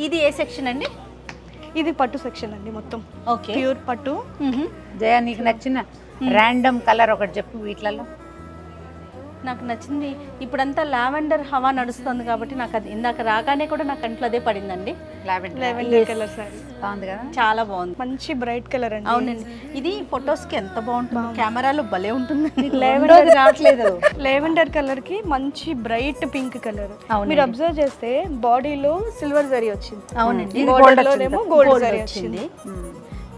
ఇది ఏ సెక్షన్ అండి? ఇది పట్టు సెక్షన్ అండి మొత్తం. ఓకే, ప్యూర్ పట్టు. జయ నీకు నచ్చిన ర్యాండమ్ కలర్ ఒకటి చెప్పు వీటిలలో. నాకు నచ్చింది ఇప్పుడంతా లావెండర్ హవా నడుస్తుంది కాబట్టి నాకు అది ఇందాక రాగానే కూడా నా కంట్లో అదే పడిందండి. లావెండర్ కలర్ సారీ బాగుంది కదా, చాలా బాగుంది, మంచి బ్రైట్ కలర్ అండి. అవునండి. ఇది ఫొటోస్ కి ఎంత బాగుంటుంది, కెమెరాలో భలే ఉంటుంది. లావెండర్ రావట్లేదు. లావెండర్ కలర్ కి మంచి బ్రైట్ పింక్ కలర్. మీరు అబ్జర్వ్ చేస్తే బాడీలో సిల్వర్ జరీ వచ్చింది. అవునండి, బోర్డర్ లోనేమో గోల్డ్ జరీ వచ్చింది.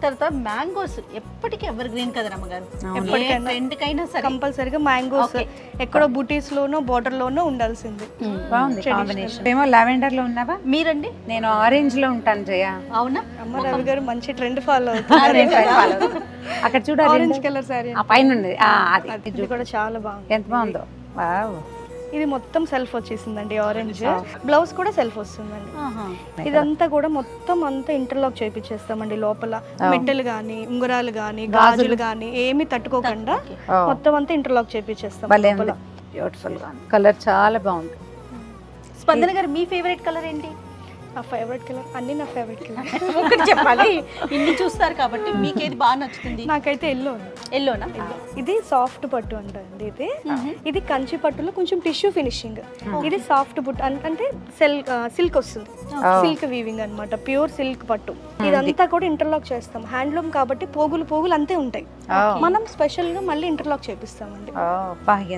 తర్వాత మ్యాంగోస్ ఎప్పటికీ ఎవర్ గ్రీన్ కదా రమ్మగారు, ఎప్పటికైనా సరే కంపల్సరీగా మ్యాంగోస్ ఎక్కడో బుటీస్ లోనో బోర్డర్ లోనో ఉండాల్సింది. బాగుంది కాంబినేషన్. ఏమో లావెండర్ లో ఉన్నావా? మీరండి? నేను ఆరెంజ్ లో ఉంటాను జయ. అవునా? అమ్మ రవి గారు మంచి ట్రెండ్ ఫాలో అవుతుంది. అక్కడ చూడాలి, ఆరెంజ్ కలర్ సారీ పైన ఉంది అది. ఇది కూడా చాలా బాగుంది. ఎంత బాగుందో. వావ్, ఇది మొత్తం సెల్ఫ్ వచ్చేసిందండి ఆరెంజ్. బ్లౌజ్ కూడా సెల్ఫ్ వస్తుందండి. ఇదంతా కూడా మొత్తం అంతా ఇంటర్లాక్ చేయించేస్తామండి. లోపల మెట్టెలు గానీ ఉంగరాలు గానీ గాజులు గానీ ఏమి తట్టుకోకుండా మొత్తం అంతా ఇంటర్లాక్ చేయించేస్తాం. బ్యూటిఫుల్ గా కలర్ చాలా బాగుంది. స్పందన గారు మీ ఫేవరెట్ కలర్ ఏంటి? నా ఫేవరెట్ కలర్ అన్ని నా ఫేవరెట్ కలర్. ఒకటి చెప్పాలి, ఇన్ని చూస్తారు కాబట్టి మీకు ఏది బాగా నచ్చుతుంది? నాకైతే ఎల్లో. ఎల్లోనా? ఇది సాఫ్ట్ పట్టు అంటండి. ఇది కంచి పట్టులో కొంచెం టిష్యూ ఫినిషింగ్. ఇది సాఫ్ట్ పట్టు అంటే సిల్క్ వస్తుంది, సిల్క్ వీవింగ్ అన్నమాట. ప్యూర్ సిల్క్ పట్టు. ఇదంతా కూడా ఇంటర్లాక్ చేస్తాం. హ్యాండ్లూమ్ కాబట్టి పోగులు పోగులు అంతే ఉంటాయి. మనం స్పెషల్ గా మళ్ళీ ఇంటర్లాక్ చేపిస్తామండి.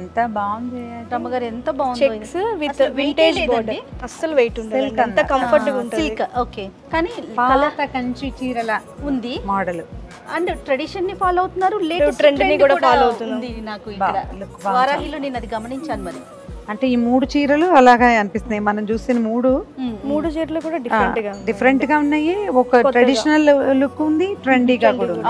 ఎంత బాగుంది రమ్మగారు, ఎంత బాగుంది. Checks with vintage border. అస్సలు వెయిట్ ఉండదు, ఎంత కంఫర్ట్ గా ఉంటుంది. సిల్క్ ఓకే, కానీ పాత కంచి చీరల ఉంది మోడల్. అండ్ ట్రెడిషన్ ని ఫాలో అవుతున్నారు, లేటెస్ట్ ట్రెండ్ ని కూడా ఫాలో అవుతుంది. నాకు ఇక్కడ వారాహిలో నేను అది గమనించాను. మరి అంటే ఈ 3 చీరలు అలాగా అనిపిస్తున్నాయి. మనం చూసిన 3 చీరలు కూడా డిఫరెంట్ గా ఉన్నాయి. ఒక ట్రెడిషనల్ లుక్ ఉంది, ట్రెండీగా కూడా ఉంది.